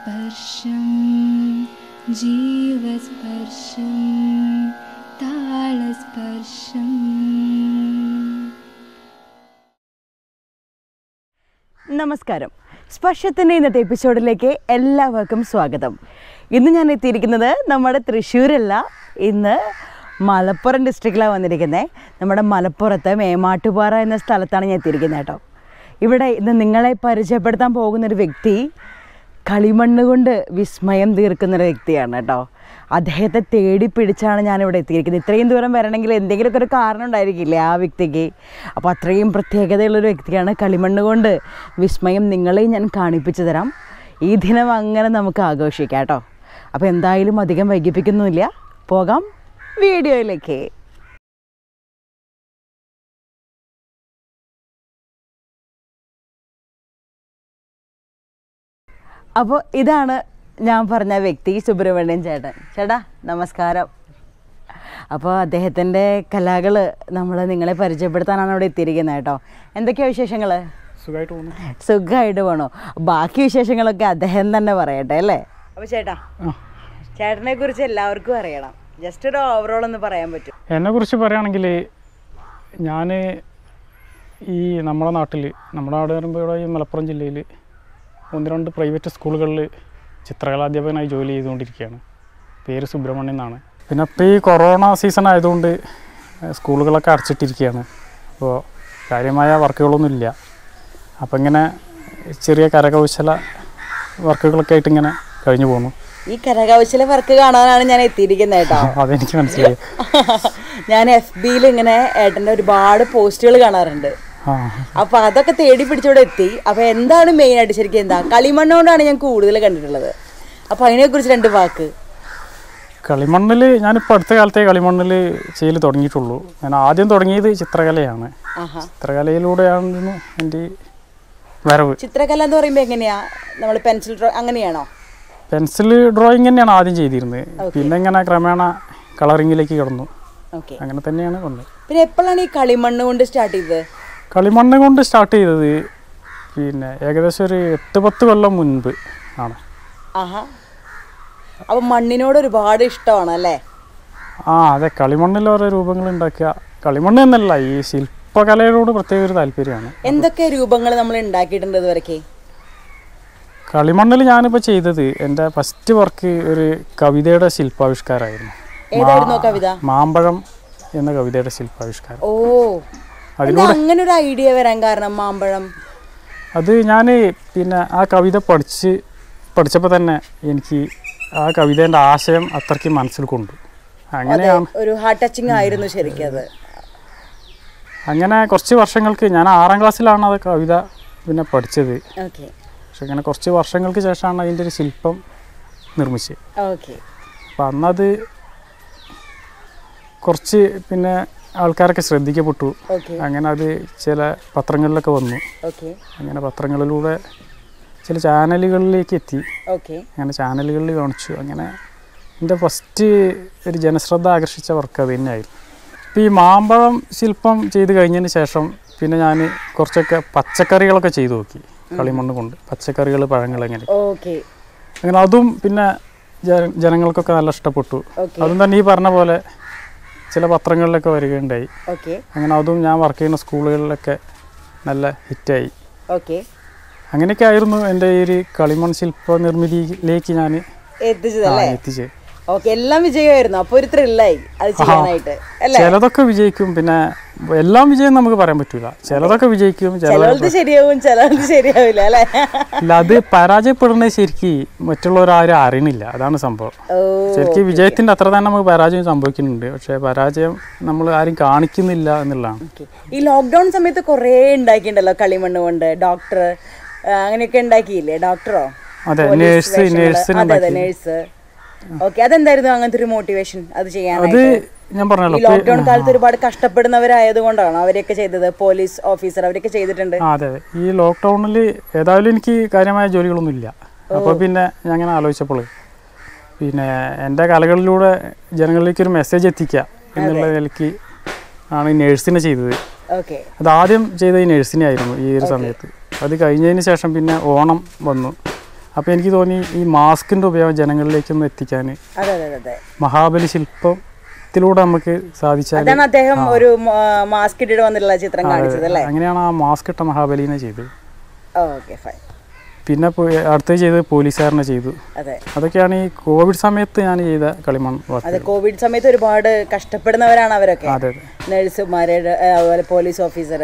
സ്പർശം ജീവസ്പർശം താളസ്പർശം. നമസ്കാരം. സ്പർശത്തിൻ്റെ ഇന്നത്തെ എപ്പിസോഡിലേക്ക് എല്ലാവർക്കും സ്വാഗതം. ഇന്ന് ഞാൻ എത്തിയിരിക്കുന്നത് നമ്മുടെ തൃശ്ശൂരല്ല, ഇന്ന് മലപ്പുറം ഡിസ്ട്രിക്റ്റിലാണ് വന്നിരിക്കുന്നത്. നമ്മുടെ മലപ്പുറത്ത് മേമാട്ടുപാറ എന്ന സ്ഥലത്താണ് ഞാൻ എത്തിയിരിക്കുന്നത് കേട്ടോ. ഇവിടെ ഇന്ന് നിങ്ങളെ പരിചയപ്പെടുത്താൻ പോകുന്നൊരു വ്യക്തി കളിമണ്ണ് കൊണ്ട് വിസ്മയം തീർക്കുന്നൊരു വ്യക്തിയാണ് കേട്ടോ. അദ്ദേഹത്തെ തേടി പിടിച്ചാണ് ഞാനിവിടെ എത്തിയിരിക്കുന്നത്. ഇത്രയും ദൂരം വരണമെങ്കിൽ എന്തെങ്കിലുമൊക്കെ ഒരു കാരണം ഉണ്ടായിരിക്കില്ലേ ആ വ്യക്തിക്ക്. അപ്പോൾ അത്രയും പ്രത്യേകതയുള്ളൊരു വ്യക്തിയാണ്. കളിമണ്ണ് കൊണ്ട് വിസ്മയം നിങ്ങളെയും ഞാൻ കാണിപ്പിച്ചു തരാം. ഈ ദിനം അങ്ങനെ നമുക്ക് ആഘോഷിക്കാം കേട്ടോ. അപ്പോൾ എന്തായാലും അധികം വൈകിപ്പിക്കുന്നില്ല, പോകാം വീഡിയോയിലേക്ക്. അപ്പോൾ ഇതാണ് ഞാൻ പറഞ്ഞ വ്യക്തി, സുബ്രഹ്മണ്യൻ ചേട്ടൻ. ചേട്ടാ നമസ്കാരം. അപ്പോൾ അദ്ദേഹത്തിൻ്റെ കലകൾ നമ്മൾ നിങ്ങളെ പരിചയപ്പെടുത്താനാണ് ഇവിടെ എത്തിയിരിക്കുന്നത് കേട്ടോ. എന്തൊക്കെയാണ് വിശേഷങ്ങൾ? സുഖമായിട്ട് പോകണോ? ബാക്കി വിശേഷങ്ങളൊക്കെ അദ്ദേഹം തന്നെ പറയട്ടെ അല്ലേ? അപ്പോൾ ചേട്ടാ, ചേട്ടനെ കുറിച്ച് എല്ലാവർക്കും അറിയണം. ജസ്റ്റ് ഒരു ഓവറോൾ ഒന്ന് പറയാൻ പറ്റും? എന്നെക്കുറിച്ച് പറയുകയാണെങ്കിൽ ഞാൻ ഈ നമ്മുടെ നാട് പറയുമ്പോൾ ഇവിടെ ഈ മലപ്പുറം ജില്ലയിൽ 1-2 പ്രൈവറ്റ് സ്കൂളുകളിൽ ചിത്രകലാധ്യാപകനായി ജോലി ചെയ്തുകൊണ്ടിരിക്കുകയാണ്. പേര് സുബ്രഹ്മണ്യൻ എന്നാണ്. പിന്നെ ഇപ്പോൾ ഈ കൊറോണ സീസൺ ആയതുകൊണ്ട് സ്കൂളുകളൊക്കെ അടച്ചിട്ടിരിക്കുകയാണ്. അപ്പോൾ കാര്യമായ വർക്കുകളൊന്നുമില്ല. അപ്പോൾ ഇങ്ങനെ ചെറിയ കരകൗശല വർക്കുകളൊക്കെ ആയിട്ട് ഇങ്ങനെ കഴിഞ്ഞു പോകുന്നു. ഈ കരകൗശല വർക്ക് കാണാനാണ് ഞാൻ എത്തിയിരിക്കുന്നത് കേട്ടോ. അതെനിക്ക് മനസ്സിലായി. ഞാൻ FBയിൽ ഇങ്ങനെ ഏട്ടൻ്റെ ഒരുപാട് പോസ്റ്റുകൾ കാണാറുണ്ട്. അപ്പോൾ അതൊക്കെ തേടി പിടിച്ചോടെ എത്തി. അപ്പോൾ എന്താണ് മെയിനായിട്ട് ശരിക്കും എന്താ? കളിമണ്ണ് കൊണ്ടാണ് ഞാൻ കൂടുതൽ കണ്ടിട്ടുള്ളത്. അപ്പോൾ അതിനെക്കുറിച്ച് 2 വാക്ക്. കളിമണ്ണിൽ ഞാനിപ്പോൾ അടുത്ത കാലത്തെ കളിമണ്ണിൽ ചെയ്യൽ തുടങ്ങിയിട്ടുള്ളൂ. ഞാൻ ആദ്യം തുടങ്ങിയത് ചിത്രകലയാണ്. ചിത്രകലയിലൂടെയാണ് എൻ്റെ വരവ്. ചിത്രകല എന്ന് പറയുമ്പോൾ എങ്ങനെയാ? നമ്മൾ പെൻസിൽ ഡ്രോ അങ്ങനെയാണോ? പെൻസിൽ ഡ്രോയിങ് തന്നെയാണ് ആദ്യം ചെയ്തിരുന്നത്. പിന്നെ ഇങ്ങനെ ക്രമേണ കളറിങ്ങിലേക്ക് കടന്നു. അങ്ങനെ തന്നെയാണ് വന്നത്. പിന്നെ എപ്പോഴാണ് ഈ കളിമണ്ണ് കൊണ്ട് സ്റ്റാർട്ട് ചെയ്തത്? കളിമണ്ണ് കൊണ്ട് സ്റ്റാർട്ട് ചെയ്തത് പിന്നെ ഏകദേശം ഒരു 8-10 കൊല്ലം മുൻപ് ആണ്. അപ്പോൾ മണ്ണിനോട് ഒരുപാട് ഇഷ്ടമാണ് അല്ലേ? അതെ. കളിമണ്ണിൽ ഓരോ രൂപങ്ങൾ ഉണ്ടാക്കുക. കളിമണ്ണ് എന്നല്ല, ഈ ശില്പകലയോട് പ്രത്യേക ഒരു താല്പര്യമാണ്. എന്തൊക്കെ രൂപങ്ങൾ നമ്മൾ ഉണ്ടാക്കിയിട്ടുണ്ട് ഇതുവരെ? കളിമണ്ണിൽ ഞാനിപ്പോൾ ചെയ്തത് എൻ്റെ ഫസ്റ്റ് വർക്ക് ഒരു കവിതയുടെ ശില്പാവിഷ്കാരമായിരുന്നു. ഏതായിരുന്നു കവിത? മാമ്പഴം എന്ന കവിതയുടെ ശില്പാവിഷ്കാരം. അതിലൂടെ അങ്ങനെ ഒരു ഐഡിയ വരാൻ കാരണം മാമ്പഴം? അത് ഞാൻ പിന്നെ ആ കവിത പഠിച്ചപ്പോൾ തന്നെ എനിക്ക് ആ കവിതേൻ്റെ ആശയം അത്രയ്ക്ക് മനസ്സിൽ കൊണ്ടു. അങ്ങനെയാണ് ഒരു ഹാർട്ട് ടച്ചിങ് ആയിരുന്നു ശരിക്കും അത്. അങ്ങനെ കുറച്ച് വർഷങ്ങൾക്ക്, ഞാൻ 6ാം ക്ലാസ്സിലാണ് അത് കവിത പിന്നെ പഠിച്ചത്. പക്ഷെ അങ്ങനെ കുറച്ച് വർഷങ്ങൾക്ക് ശേഷമാണ് അതിൻ്റെ ഒരു ശില്പം നിർമ്മിച്ചത്. അപ്പം അന്നത് കുറച്ച് പിന്നെ ആൾക്കാരൊക്കെ ശ്രദ്ധിക്കപ്പെട്ടു. അങ്ങനെ അത് ചില പത്രങ്ങളിലൊക്കെ വന്നു. അങ്ങനെ പത്രങ്ങളിലൂടെ ചില ചാനലുകളിലേക്ക് എത്തി. അങ്ങനെ ചാനലുകളിൽ കാണിച്ചു. അങ്ങനെ എൻ്റെ ഫസ്റ്റ് ഒരു ജനശ്രദ്ധ ആകർഷിച്ച വർക്ക് അത് തന്നെയായിരുന്നു. ഇപ്പോൾ ഈ മാമ്പഴം ശില്പം ചെയ്ത് കഴിഞ്ഞതിന് ശേഷം പിന്നെ ഞാൻ കുറച്ചൊക്കെ പച്ചക്കറികളൊക്കെ ചെയ്തു നോക്കി കളിമണ്ണ് കൊണ്ട്. പച്ചക്കറികൾ, പഴങ്ങൾ, അങ്ങനെ അതും പിന്നെ ജനങ്ങൾക്കൊക്കെ നല്ല ഇഷ്ടപ്പെട്ടു. അതും തന്നെ ഈ പറഞ്ഞ പോലെ ചില പത്രങ്ങളിലൊക്കെ വരികയുണ്ടായി. അങ്ങനെ അതും ഞാൻ വർക്ക് ചെയ്യുന്ന സ്കൂളുകളിലൊക്കെ നല്ല ഹിറ്റായി. അങ്ങനെയൊക്കെ ആയിരുന്നു എൻ്റെ ഈ ഒരു കളിമൺ ശില്പ നിർമ്മിതിയിലേക്ക് ഞാൻ എത്തിച്ചത്. എല്ലാം വിജയമായിരുന്നു. അപ്പോൾ ഒരു ത്രില്ലായി അത് ചെയ്യാനായിട്ട്. ചിലതൊക്കെ വിജയിക്കും, പിന്നെ എല്ലാം വിജയം നമുക്ക് പറയാൻ പറ്റൂല. ചിലതൊക്കെ വിജയിക്കും, ചിലത് ശരിയാവും, ചിലത് ശരിയാവില്ല അല്ലേ? അല്ല, അത് പരാജയപ്പെടുന്നത് ശരിക്കും മറ്റുള്ളവരാരും അറിയണില്ല. അതാണ് സംഭവം. ശരിക്കും വിജയത്തിന്റെ അത്ര തന്നെ നമുക്ക് പരാജയം സംഭവിക്കുന്നുണ്ട്. പക്ഷെ പരാജയം നമ്മൾ ആരും കാണിക്കുന്നില്ല എന്നുള്ളതാണ്. ഈ ലോക്ക്ഡൌൺ സമയത്ത് കുറേ ഉണ്ടാക്കിയിട്ടുണ്ടല്ലോ കളിമണ്ണ് കൊണ്ട്. ഡോക്ടർ അങ്ങനെയൊക്കെ ഉണ്ടാക്കിയില്ലേ? ഡോക്ടറോ? അതെ, നേഴ്സ്. അതെന്തായിരുന്നു അങ്ങനത്തെ ഒരു മോട്ടിവേഷൻ അത് ചെയ്യാനായിട്ട്? അത് ഞാൻ പറഞ്ഞല്ലോ, ലോക്ക്ഡൌൺ കാലത്ത് ഒരുപാട് കഷ്ടപ്പെടുന്നവരായത് കൊണ്ടാണ് അവരൊക്കെ ചെയ്തത്. പോലീസ് ഓഫീസർ അവരൊക്കെ ചെയ്തിട്ടുണ്ട്. അതെ, ഈ ലോക്ക്ഡൌണിൽ ഏതായാലും എനിക്ക് കാര്യമായ ജോലികളൊന്നും ഇല്ല. അപ്പോൾ പിന്നെ ഞാൻ അങ്ങനെ ആലോചിച്ചപ്പോൾ പിന്നെ എൻ്റെ കലകളിലൂടെ ജനങ്ങളിലേക്കൊരു മെസ്സേജ് എത്തിക്കുക എന്നുള്ള നിലയ്ക്ക് ആണ് ഈ നേഴ്സിനെ ചെയ്തത്. അത് ആദ്യം ചെയ്തത് ഈ നേഴ്സിനെ ആയിരുന്നു ഈ ഒരു സമയത്ത്. അത് കഴിഞ്ഞതിന് ശേഷം പിന്നെ ഓണം വന്നു. അപ്പോൾ എനിക്ക് തോന്നി ഈ മാസ്കിൻ്റെ ഉപയോഗം ജനങ്ങളിലേക്കൊന്ന് എത്തിക്കാൻ മഹാബലി ശില്പത്തിലൂടെ നമുക്ക് സാധിച്ചാൽ അദ്ദേഹം ഒരു മാസ്ക് ഇട്ടിട്ട് വന്നിട്ടുള്ള ചിത്രം കാണിച്ചത് അല്ലേ? അങ്ങനെയാണ് ആ മാസ്ക് ഇട്ട മഹാബലിനെ ചെയ്തത്. Okay fine. പിന്നെ അടുത്ത് ചെയ്തത് പോലീസുകാരനെ ചെയ്തു. അതൊക്കെയാണ് ഈ കോവിഡ് സമയത്ത് ഞാൻ ചെയ്ത കളിമൺ വർക്ക്. അതെ, കോവിഡ് സമയത്ത് ഒരുപാട് കഷ്ടപ്പെടുന്നവരാണ് അവരൊക്കെ. നഴ്സുമാര്, അതുപോലെ പോലീസ് ഓഫീസർ,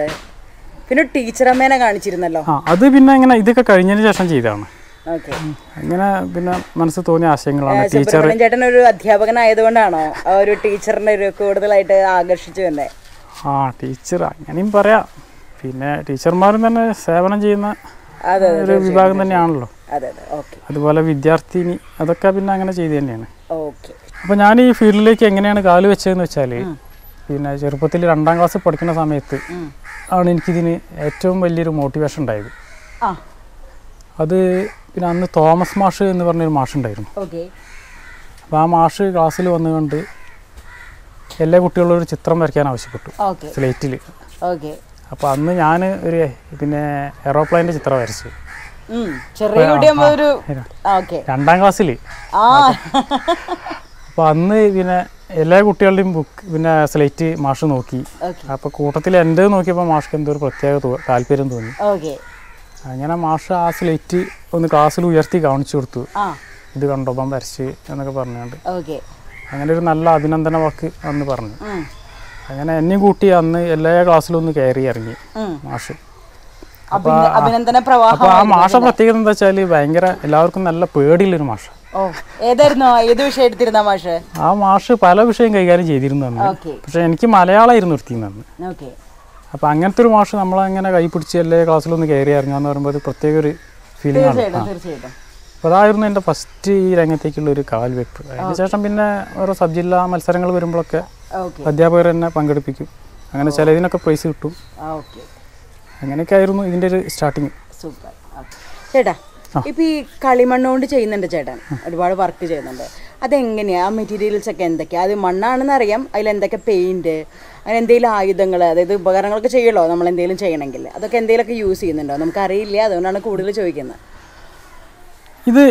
പിന്നെ ടീച്ചർ അമ്മേനെ കാണിച്ചിരുന്നല്ലോ. അത് പിന്നെ ഇങ്ങനെ ഇതൊക്കെ കഴിഞ്ഞതിന് ശേഷം ചെയ്തതാണ്. അങ്ങനെ പിന്നെ മനസ്സിൽ തോന്നിയ ആശയങ്ങളാണ്. ടീച്ചർ ചേട്ടൻ ഒരു അധ്യാപകനായതുകൊണ്ടാണോ ഒരു ടീച്ചറിനെ ഒരു കൂടുതലായിട്ട് ആകർഷിച്ചു തന്നെ? ടീച്ചർ അങ്ങനെയും പറയാം. പിന്നെ ടീച്ചർമാരും തന്നെ സേവനം ചെയ്യുന്ന ഒരു വിഭാഗം തന്നെയാണല്ലോ. അതുപോലെ വിദ്യാർത്ഥിനി, അതൊക്കെ പിന്നെ അങ്ങനെ ചെയ്ത് തന്നെയാണ്. അപ്പോൾ ഞാൻ ഈ ഫീൽഡിലേക്ക് എങ്ങനെയാണ് കാല് വെച്ചതെന്ന് വെച്ചാൽ, പിന്നെ ചെറുപ്പത്തിൽ 2ാം ക്ലാസ് പഠിക്കുന്ന സമയത്ത് ആണ് എനിക്കിതിന് ഏറ്റവും വലിയൊരു മോട്ടിവേഷൻ ഉണ്ടായത്. അത് പിന്നെ അന്ന് തോമസ് മാഷ് എന്ന് പറഞ്ഞൊരു മാഷുണ്ടായിരുന്നു. അപ്പോൾ ആ മാഷ് ക്ലാസ്സിൽ വന്നുകൊണ്ട് എല്ലാ കുട്ടികളോട് ഒരു ചിത്രം വരയ്ക്കാൻ ആവശ്യപ്പെട്ടു സ്ലേറ്റിൽ. അപ്പോൾ അന്ന് ഞാൻ ഒരു പിന്നെ എറോപ്ലെയിൻ്റെ ചിത്രം വരച്ചു. 2ാം ക്ലാസ്സിൽ. അപ്പോൾ അന്ന് പിന്നെ എല്ലാ കുട്ടികളുടെയും ബുക്ക് പിന്നെ സ്ലേറ്റ് മാഷ് നോക്കി. അപ്പോൾ കൂട്ടത്തിൽ എൻ്റെ നോക്കിയപ്പോൾ മാഷ്ക്ക് എന്തോ ഒരു പ്രത്യേക താല്പര്യം തോന്നി. അങ്ങനെ മാഷ് ആ സ്ലേറ്റ് ഒന്ന് ക്ലാസ്സിൽ ഉയർത്തി കാണിച്ചു കൊടുത്തു. ഇത് കണ്ടോ ഞാൻ വരച്ച് എന്നൊക്കെ പറഞ്ഞുകൊണ്ട് അങ്ങനെ ഒരു നല്ല അഭിനന്ദന വാക്ക് അന്ന് പറഞ്ഞു. അങ്ങനെ എന്നെയും കൂട്ടി അന്ന് എല്ലാ ക്ലാസ്സിലും ഒന്ന് കയറി ഇറങ്ങി മാഷ്. അപ്പോൾ ആ മാഷ പ്രത്യേകത എന്താ വെച്ചാൽ ഭയങ്കര എല്ലാവർക്കും നല്ല പേടിയുള്ളൊരു മാഷ. ആ മാഷ് പല വിഷയം കൈകാര്യം ചെയ്തിരുന്നു അന്ന്. പക്ഷെ എനിക്ക് മലയാളമായിരുന്നു എടുത്തിരുന്നത്. അപ്പോൾ അങ്ങനത്തെ ഒരു മാഷ് നമ്മളങ്ങനെ കൈ പിടിച്ച് എല്ലാ ക്ലാസ്സിലൊന്ന് കയറി ഇറങ്ങുക പറയുമ്പോൾ ഒരു പ്രത്യേക ഒരു ഫീലിംഗ് ആണ്. അപ്പോൾ അതായിരുന്നു എൻ്റെ ഫസ്റ്റ് ഈ രംഗത്തേക്കുള്ള ഒരു കാൽവെപ്പ്. അതിനുശേഷം പിന്നെ ഓരോ സബ് ജില്ലാ മത്സരങ്ങൾ വരുമ്പോഴൊക്കെ അധ്യാപകർ തന്നെ പങ്കെടുപ്പിക്കും. അങ്ങനെ ചിലതിനൊക്കെ പ്രൈസ് കിട്ടും. അങ്ങനെയൊക്കെ ആയിരുന്നു ഇതിൻ്റെ ഒരു സ്റ്റാർട്ടിങ്. സൂപ്പർ. ചേട്ടാ, ഇപ്പം ഈ കളിമണ്ണുകൊണ്ട് ചെയ്യുന്നുണ്ട് ചേട്ടൻ, ഒരുപാട് വർക്ക് ചെയ്യുന്നുണ്ട്. അതെങ്ങനെയാണ്? ആ മെറ്റീരിയൽസ് ഒക്കെ എന്തൊക്കെയാണ്? അത് മണ്ണാണെന്ന് അറിയാം, അതിലെന്തൊക്കെ പെയിൻറ്റ്, അങ്ങനെ എന്തെങ്കിലും ആയുധങ്ങൾ, അതായത് ഉപകരണങ്ങളൊക്കെ ചെയ്യുമല്ലോ നമ്മൾ എന്തെങ്കിലും ചെയ്യണമെങ്കിൽ, അതൊക്കെ എന്തെങ്കിലുമൊക്കെ യൂസ് ചെയ്യുന്നുണ്ടോ? നമുക്കറിയില്ല, അതുകൊണ്ടാണ് കൂടുതൽ ചോദിക്കുന്നത്. ഇത്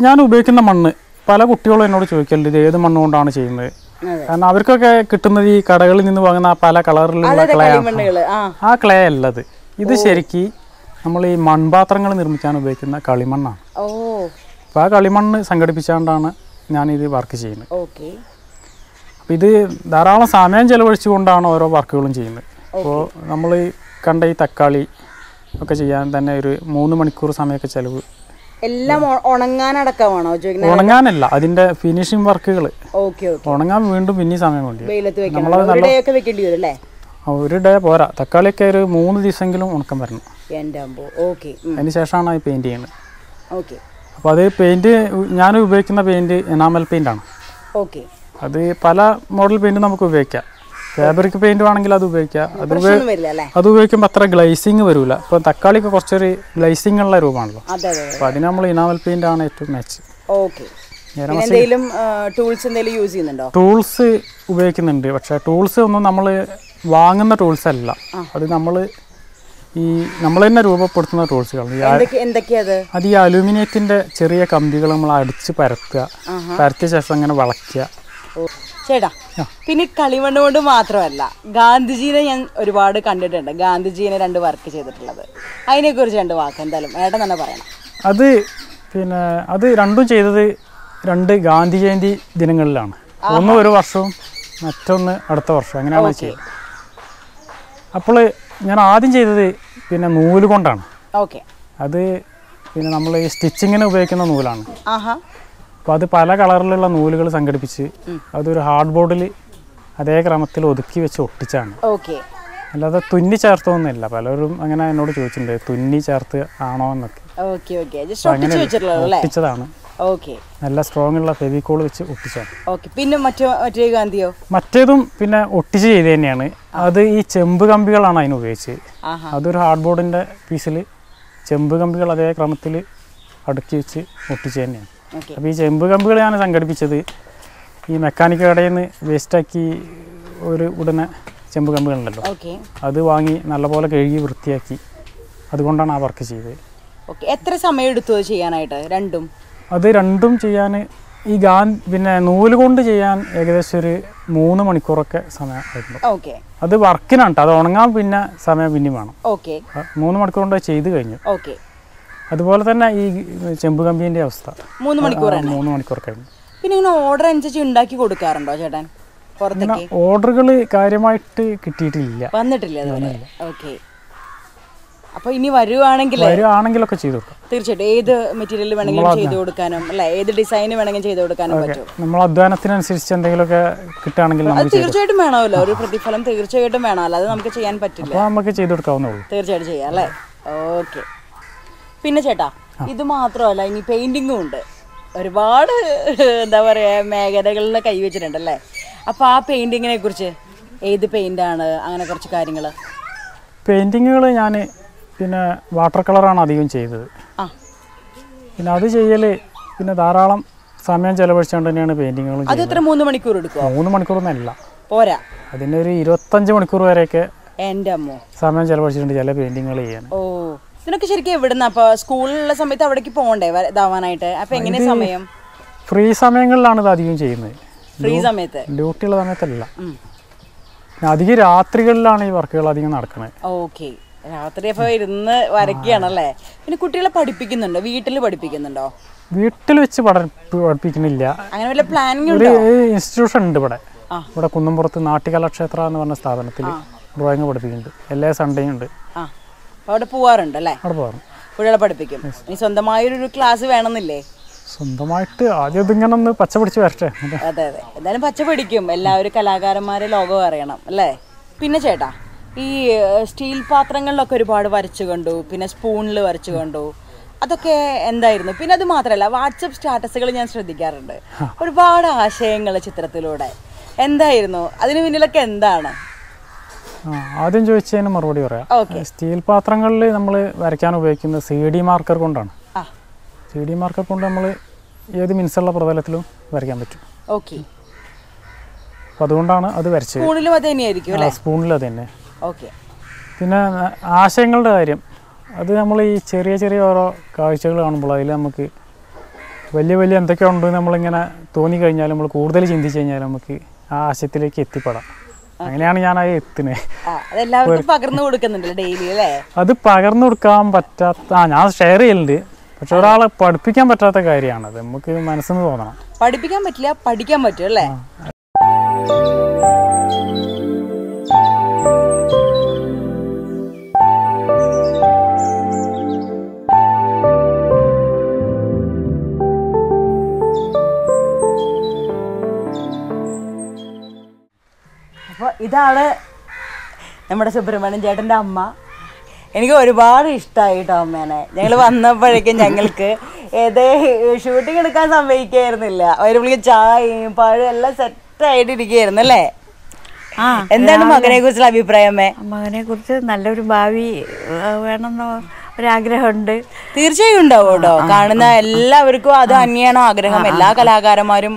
ഞാൻ ഉപയോഗിക്കുന്ന മണ്ണ് പല കുട്ടികളും എന്നോട് ചോദിക്കലുണ്ട്, ഇത് ഏത് മണ്ണ് കൊണ്ടാണ് ചെയ്യുന്നത്. കാരണം അവർക്കൊക്കെ കിട്ടുന്നത് ഈ കടകളിൽ നിന്ന് വാങ്ങുന്ന പല കളറിലുള്ള ക്ലേ. ആ ക്ലേ അല്ലത്. ഇത് ശരിക്ക് നമ്മൾ ഈ മൺപാത്രങ്ങൾ നിർമ്മിക്കാൻ ഉപയോഗിക്കുന്ന കളിമണ്ണാണ്. അപ്പോൾ ആ കളിമണ്ണ് സംഘടിപ്പിച്ചുകൊണ്ടാണ് ഞാനിത് വർക്ക് ചെയ്യുന്നത്. അപ്പോൾ ഇത് ധാരാളം സമയം ചെലവഴിച്ചുകൊണ്ടാണ് ഓരോ വർക്കുകളും ചെയ്യുന്നത്. അപ്പോൾ നമ്മൾ കണ്ട ഈ തക്കാളി ഒക്കെ ചെയ്യാൻ തന്നെ ഒരു 3 മണിക്കൂർ സമയമൊക്കെ ചിലവ്. എല്ലാം ഉണങ്ങാനടക്കമാണോ? ഉണങ്ങാനല്ല, അതിന്റെ ഫിനിഷിംഗ് വർക്കുകൾ. ഉണങ്ങാൻ വീണ്ടും പിന്നെ സമയം വേണ്ടി. ഒരു ഡേ പോരാ, തക്കാളിയൊക്കെ ഒരു 3 ദിവസമെങ്കിലും ഉണക്കം വരണം. അതിന് ശേഷമാണ് ഈ പെയിന്റ് ചെയ്യുന്നത്. അപ്പോൾ അത് പെയിന്റ് ഞാൻ ഉപയോഗിക്കുന്ന പെയിന്റ് എനാമൽ പെയിന്റ് ആണ്. അത് പല മോഡൽ പെയിന്റ് നമുക്ക് ഉപയോഗിക്കാം. ഫാബ്രിക് പെയിന്റ് ആണെങ്കിൽ അത് ഉപയോഗിക്കാം. അത് ഉപയോഗിക്കുമ്പോൾ അത്ര ഗ്ലൈസിങ് വരില്ല. ഇപ്പോൾ തക്കാളിക്ക് കുറച്ചൊരു ഗ്ലൈസിങ് ഉള്ള രൂപമാണല്ലോ. അപ്പോൾ അതിന് നമ്മൾ ഇനാമൽ പെയിന്റ് ആണ് ഏറ്റവും മാച്ച്. ടൂൾസ് ഉപയോഗിക്കുന്നുണ്ട്, പക്ഷേ ടൂൾസ് ഒന്നും നമ്മൾ വാങ്ങുന്ന ടൂൾസ് അല്ല. അത് നമ്മൾ തന്നെ രൂപപ്പെടുത്തുന്ന ടൂൾസുകളാണ്. അത് ഈ അലൂമിനിയത്തിന്റെ ചെറിയ കമ്പികൾ നമ്മൾ അടിച്ച് പരത്തിയ ശേഷം അങ്ങനെ വളയ്ക്കുക. ചേട്ടാ, പിന്നെ കളിമണ്ണ് കൊണ്ട് മാത്രമല്ല, ഗാന്ധിജീനെ ഞാൻ ഒരുപാട് കണ്ടിട്ടുണ്ട്. ഗാന്ധിജീനെ 2 വർക്ക് ചെയ്തിട്ടുള്ളത്, അതിനെക്കുറിച്ച് 2 വാക്ക് എന്തായാലും ഏട്ടൻ തന്നെ പറയണം. അത് രണ്ടും ചെയ്തത് 2 ഗാന്ധി ജയന്തി ദിനങ്ങളിലാണ്. ഒന്ന് ഒരു വർഷവും മറ്റൊന്ന് അടുത്ത വർഷം, അങ്ങനെയാണ് ചെയ്യുന്നത്. അപ്പോൾ ഞാൻ ആദ്യം ചെയ്തത് പിന്നെ നൂല് കൊണ്ടാണ്. അത് പിന്നെ നമ്മൾ ഈ സ്റ്റിച്ചിങ്ങിന് ഉപയോഗിക്കുന്ന നൂലാണ്. അപ്പോൾ അത് പല കളറിലുള്ള നൂലുകൾ സംഘടിപ്പിച്ച് അതൊരു ഹാർഡ് ബോർഡിൽ അതേ ക്രമത്തിൽ ഒതുക്കി വെച്ച് ഒട്ടിച്ചാണ്. അല്ലാതെ തുന്നി ചേർത്തൊന്നുമില്ല. പലരും അങ്ങനെ എന്നോട് ചോദിച്ചിട്ടുണ്ട്, തുന്നി ചേർത്ത് ആണോ എന്നൊക്കെ. ഒട്ടിച്ചതാണ്. നല്ല സ്ട്രോങ് ഉള്ള ഫെവിക്കോൾ വെച്ച് ഒട്ടിച്ചാണ്. പിന്നെ മറ്റേതും പിന്നെ ഒട്ടിച്ച് ചെയ്ത് തന്നെയാണ്. അത് ഈ ചെമ്പ് കമ്പികളാണ് അതിന് ഉപയോഗിച്ചത്. അതൊരു ഹാർഡ് ബോർഡിൻ്റെ പീസിൽ ചെമ്പ് കമ്പികൾ അതേ ക്രമത്തിൽ അടുക്കി വെച്ച് ഒട്ടിച്ച് തന്നെയാണ്. അപ്പോൾ ഈ ചെമ്പ് കമ്പികൾ ഞാൻ സംഘടിപ്പിച്ചത് ഈ മെക്കാനിക് കടയിൽ നിന്ന് വേസ്റ്റാക്കി ഒരു ഉടനെ ചെമ്പ് കമ്പികളുണ്ടല്ലോ, അത് വാങ്ങി നല്ലപോലെ കഴുകി വൃത്തിയാക്കി അതുകൊണ്ടാണ് ആ വർക്ക് ചെയ്തത്. ഓക്കെ. എത്ര സമയം എടുത്തു അത് ചെയ്യാനായിട്ട് രണ്ടും? അത് രണ്ടും ചെയ്യാൻ ഈ പിന്നെ നൂല് കൊണ്ട് ചെയ്യാൻ ഏകദേശം ഒരു 3 മണിക്കൂറൊക്കെ സമയം ആയിട്ടുണ്ട്. ഓക്കെ. അത് വർക്കിനാണ് കേട്ടോ, അത് ഉണങ്ങാൻ പിന്നെ സമയം പിന്നെയും വേണം. ഓക്കെ. 3 മണിക്കൂർ കൊണ്ട് ചെയ്ത് കഴിഞ്ഞു. ഓക്കെ. അതുപോലെ തന്നെ ഈ ചെമ്പ് കമ്പീൻ്റെ അവസ്ഥ 3 മണിക്കൂർ 3 മണിക്കൂർ കഴിഞ്ഞു. പിന്നെ ഇങ്ങനെ ഓർഡർ അനുസരിച്ച് ഉണ്ടാക്കി കൊടുക്കാറുണ്ടോ ചേട്ടൻ പുറത്തേക്ക്? ഓർഡറുകൾ കാര്യമായിട്ട് കിട്ടിയിട്ടില്ല, വന്നിട്ടില്ല അതുപോലെ. ഓക്കെ. അപ്പോൾ ഇനി വരുവാണെങ്കിലൊക്കെ ചെയ്തു കൊടുക്കാം. തീർച്ചയായിട്ടും ഏത് മെറ്റീരിയൽ വേണമെങ്കിലും ചെയ്തു കൊടുക്കാനും അല്ലേ, ഏത് ഡിസൈൻ വേണമെങ്കിലും ചെയ്തു കൊടുക്കാനും പറ്റും. നമ്മൾ അധ്വാനത്തിനനുസരിച്ച് എന്തെങ്കിലുമൊക്കെ കിട്ടുകയാണെങ്കിൽ അത് തീർച്ചയായിട്ടും വേണമല്ലോ, ഒരു പ്രതിഫലം തീർച്ചയായിട്ടും വേണം, അല്ലാതെ നമുക്ക് ചെയ്യാൻ പറ്റില്ല. നമുക്ക് ചെയ്തു കൊടുക്കാവുന്നേ. തീർച്ചയായിട്ടും ചെയ്യാം അല്ലേ. ഓക്കെ. പിന്നെ ചേട്ടാ, ഇത് മാത്രമല്ല, ഇനി പെയിന്റിങ്ങും ഉണ്ട്. ഒരുപാട് എന്താ പറയുക മേഖലകളിൽ കൈവച്ചിട്ടുണ്ടല്ലേ. അപ്പോൾ ആ പെയിന്റിങ്ങിനെ കുറിച്ച്, ഏത് പെയിന്റാണ്, അങ്ങനെ കുറച്ച് കാര്യങ്ങൾ. പെയിന്റിങ്ങുകൾ ഞാൻ പിന്നെ വാട്ടർ കളറാണ് അധികം ചെയ്തത്. പിന്നെ അത് ചെയ്യൽ പിന്നെ ധാരാളം സമയം ചെലവഴിച്ചുകൊണ്ട് തന്നെയാണ് പെയിന്റിങ്ങുകൾ. അത് എത്ര 3 മണിക്കൂർ എടുക്കും? 3 മണിക്കൂറൊന്നല്ല, പോരാ, അതിനൊരു 25 മണിക്കൂർ വരെയൊക്കെ എൻ്റെ അമ്മോ സമയം ചെലവഴിച്ചിട്ടുണ്ട് ചില പെയിന്റിങ്ങുകൾ ചെയ്യാൻ. ഓ, ഇതിനൊക്കെ ശരിക്കും എവിടുന്ന? അപ്പോൾ സ്കൂളിലുള്ള സമയത്ത് അവിടേക്ക് പോകണ്ടേ ഇതാവാനായിട്ട്? അപ്പോൾ എങ്ങനെ സമയം? ഫ്രീ സമയങ്ങളിലാണ് ഇത് അധികം ചെയ്യുന്നത്. ഫ്രീ സമയത്ത്, ഡ്യൂട്ടിയുള്ള സമയത്തല്ല. അധികം രാത്രികളിലാണ് ഈ വർക്കുകൾ അധികം നടക്കുന്നത്. ഓക്കെ. രാത്രി അപ്പോൾ ഇരുന്ന് വരയ്ക്കുകയാണല്ലേ. പിന്നെ കുട്ടികളെ പഠിപ്പിക്കുന്നുണ്ടോ? വീട്ടിൽ പഠിപ്പിക്കുന്നുണ്ടോ? വീട്ടിൽ വെച്ച് പഠിപ്പിക്കുന്നില്ല. അങ്ങനെ വല്ല പ്ലാനിങ് ഒരു ഇൻസ്റ്റിറ്റ്യൂഷൻ ഉണ്ട് ഇവിടെ കുന്നംപുറത്ത് നാട്യകലാക്ഷേത്ര എന്ന് പറഞ്ഞ സ്ഥാപനത്തിൽ ഡ്രോയിങ് പഠിപ്പിക്കുന്നുണ്ട്. എല്ലാ സൺഡേയും ഉണ്ട്. അവിടെ പോവാറുണ്ട് അല്ലേ? അവിടെ പോകാറുണ്ട്, കുട്ടികളെ പഠിപ്പിക്കും. ഇനി സ്വന്തമായൊരു ക്ലാസ് വേണമെന്നില്ലേ? സ്വന്തമായിട്ട് ആദ്യം ഇതിങ്ങനെ ഒന്ന് പച്ച പിടിച്ച് വരട്ടെ. അതെ അതെ, എന്തായാലും പച്ച പിടിക്കും. എല്ലാവരും കലാകാരന്മാരെ ലോകം അറിയണം അല്ലേ. പിന്നെ ചേട്ടാ, ഈ സ്റ്റീൽ പാത്രങ്ങളിലൊക്കെ ഒരുപാട് വരച്ചു കണ്ടു, പിന്നെ സ്പൂണിൽ വരച്ചു കണ്ടു. അതൊക്കെ എന്തായിരുന്നു? പിന്നെ അത് മാത്രമല്ല, വാട്സപ്പ് സ്റ്റാറ്റസുകൾ ഞാൻ ശ്രദ്ധിക്കാറുണ്ട്, ഒരുപാട് ആശയങ്ങൾ ചിത്രത്തിലൂടെ. എന്തായിരുന്നു അതിന് പിന്നിലൊക്കെ? എന്താണ്? ആദ്യം ചോദിച്ചതിന് മറുപടി പറയാം. സ്റ്റീൽ പാത്രങ്ങളിൽ നമ്മൾ വരയ്ക്കാൻ ഉപയോഗിക്കുന്നത് CD മാർക്കർ കൊണ്ടാണ്. CD മാർക്കർ കൊണ്ട് നമ്മൾ ഏത് മിനുസുള്ള പ്രതലത്തിലും വരയ്ക്കാൻ പറ്റും. ഓക്കെ. അപ്പോൾ അതുകൊണ്ടാണ് അത് വരച്ചത്. സ്പൂണിലും അത് തന്നെയായിരിക്കും അല്ലേ? സ്പൂണിൽ അത് തന്നെ. ഓക്കെ. പിന്നെ ആശയങ്ങളുടെ കാര്യം, അത് നമ്മൾ ഈ ചെറിയ ചെറിയ ഓരോ കാഴ്ചകൾ കാണുമ്പോൾ അതിൽ നമുക്ക് വലിയ വലിയ എന്തൊക്കെയോ ഉണ്ട് നമ്മളിങ്ങനെ തോന്നിക്കഴിഞ്ഞാൽ, നമ്മൾ കൂടുതൽ ചിന്തിച്ച് കഴിഞ്ഞാൽ നമുക്ക് ആ ആശയത്തിലേക്ക് എത്തിപ്പെടാം. അങ്ങനെയാണ് ഞാൻ അത് എത്തുന്നത്. പകർന്നു കൊടുക്കുന്നുണ്ടല്ലോ ഡെയിലി അല്ലേ? അത് പകർന്നു കൊടുക്കാൻ പറ്റാത്ത, ഞാൻ ഷെയർ ചെയ്യലുണ്ട്, പക്ഷെ ഒരാളെ പഠിപ്പിക്കാൻ പറ്റാത്ത കാര്യമാണത്. നമുക്ക് മനസ്സിന് തോന്നണം. പഠിപ്പിക്കാൻ പറ്റില്ല, പഠിക്കാൻ പറ്റും അല്ലേ? അപ്പോൾ ഇതാണ് നമ്മുടെ സുബ്രഹ്മണ്യൻ ചേട്ടൻ്റെ അമ്മ. എനിക്ക് ഒരുപാട് ഇഷ്ടമായി കേട്ടോ അമ്മേനെ. ഞങ്ങൾ വന്നപ്പോഴേക്കും ഞങ്ങൾക്ക് ഷൂട്ടിംഗ് എടുക്കാൻ സമ്മതിക്കായിരുന്നില്ല. വരുമ്പോഴേക്കും ചായയും പഴം എല്ലാം സെറ്റായിട്ട് ഇരിക്കുകയായിരുന്നു അല്ലേ? എന്താണ് മകനെ കുറിച്ചുള്ള അഭിപ്രായം? മകനെ കുറിച്ച് നല്ലൊരു ഭാവി വേണമെന്ന ഒരാഗ്രഹമുണ്ട്. തീർച്ചയായും ഉണ്ടാവും കേട്ടോ. കാണുന്ന എല്ലാവർക്കും അത് തന്നെയാണ് ആഗ്രഹം. എല്ലാ കലാകാരന്മാരും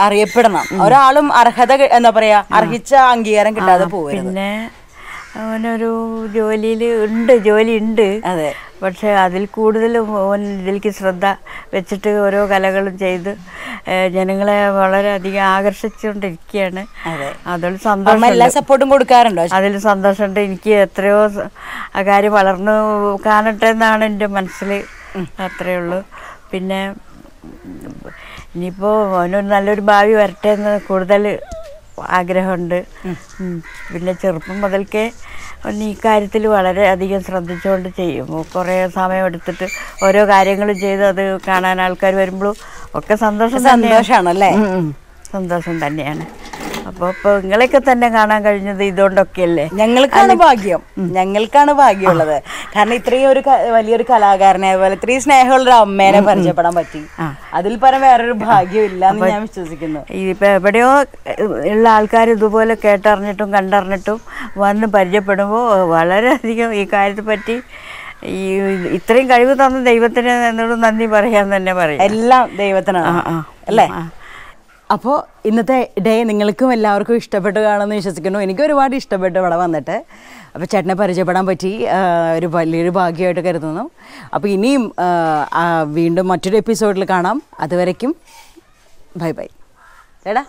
അറിയപ്പെടണം. ഒരാളും അർഹത എന്താ പറയാ, അർഹിച്ച അംഗീകാരം കിട്ടാതെ പോകരുത്. പിന്നെ അവനൊരു ജോലിയുണ്ട്. അതെ. പക്ഷെ അതിൽ കൂടുതലും ഓൻ ഇതിലേക്ക് ശ്രദ്ധ വെച്ചിട്ട് ഓരോ കലകളും ചെയ്ത് ജനങ്ങളെ വളരെയധികം ആകർഷിച്ചുകൊണ്ടിരിക്കുകയാണ്. അതിൽ സന്തോഷം. എല്ലാ സപ്പോർട്ടും കൊടുക്കാറുണ്ടോ? അതിൽ സന്തോഷമുണ്ട്. എനിക്ക് എത്രയോ ആ കാര്യം വളർന്നു കാണട്ടെ എന്നാണ് എൻ്റെ മനസ്സിൽ. അത്രയേ ഉള്ളൂ. പിന്നെ ഇനിയിപ്പോൾ അവനൊരു നല്ലൊരു ഭാവി വരട്ടെ എന്ന് കൂടുതൽ ആഗ്രഹമുണ്ട്. പിന്നെ ചെറുപ്പം മുതൽക്കേ ഈ കാര്യത്തിൽ വളരെ അധികം ശ്രദ്ധിച്ചുകൊണ്ട് ചെയ്യും. കുറേ സമയമെടുത്തിട്ട് ഓരോ കാര്യങ്ങളും ചെയ്ത് അത് കാണാൻ ആൾക്കാർ വരുമ്പോഴും ഒക്കെ സന്തോഷമാണല്ലേ? സന്തോഷം തന്നെയാണ്. അപ്പോൾ ഇപ്പോൾ നിങ്ങളെയൊക്കെ തന്നെ കാണാൻ കഴിഞ്ഞത് ഇതുകൊണ്ടൊക്കെയല്ലേ? ഞങ്ങൾക്കാണ് ഭാഗ്യമുള്ളത്. കാരണം ഇത്രയും ഒരു വലിയൊരു കലാകാരനെ പോലെ ഇത്രയും സ്നേഹമുള്ളൊരു അമ്മേനെ പരിചയപ്പെടാൻ പറ്റി. അതിൽ പരം വേറൊരു ഭാഗ്യം ഇല്ല എന്ന് ഞാൻ വിശ്വസിക്കുന്നു. ഇതിപ്പോൾ എവിടെയോ ഉള്ള ആൾക്കാർ ഇതുപോലെ കേട്ടറിഞ്ഞിട്ടും കണ്ടറിഞ്ഞിട്ടും വന്ന് പരിചയപ്പെടുമ്പോൾ വളരെയധികം ഈ കാര്യത്തെ പറ്റി ഇത്രയും കഴിവ് തന്ന ദൈവത്തിന് എന്നോട് നന്ദി പറയാൻ തന്നെ പറയും. എല്ലാം ദൈവത്തിനാണ് അല്ലേ? അപ്പോൾ ഇന്നത്തെ ഡേ നിങ്ങൾക്കും എല്ലാവർക്കും ഇഷ്ടപ്പെട്ടു കാണുമെന്ന് വിശ്വസിക്കുന്നു. എനിക്ക് ഒരുപാട് ഇഷ്ടപ്പെട്ടു ഇവിടെ വന്നിട്ട്. അപ്പോൾ ചേട്ടനെ പരിചയപ്പെടാൻ പറ്റി ഒരു വലിയൊരു ഭാഗ്യമായിട്ട് കരുതുന്നു. അപ്പോൾ ഇനിയും വീണ്ടും മറ്റൊരു എപ്പിസോഡിൽ കാണാം. അതുവരയ്ക്കും ബൈ ബൈ. ചേട്ടാ.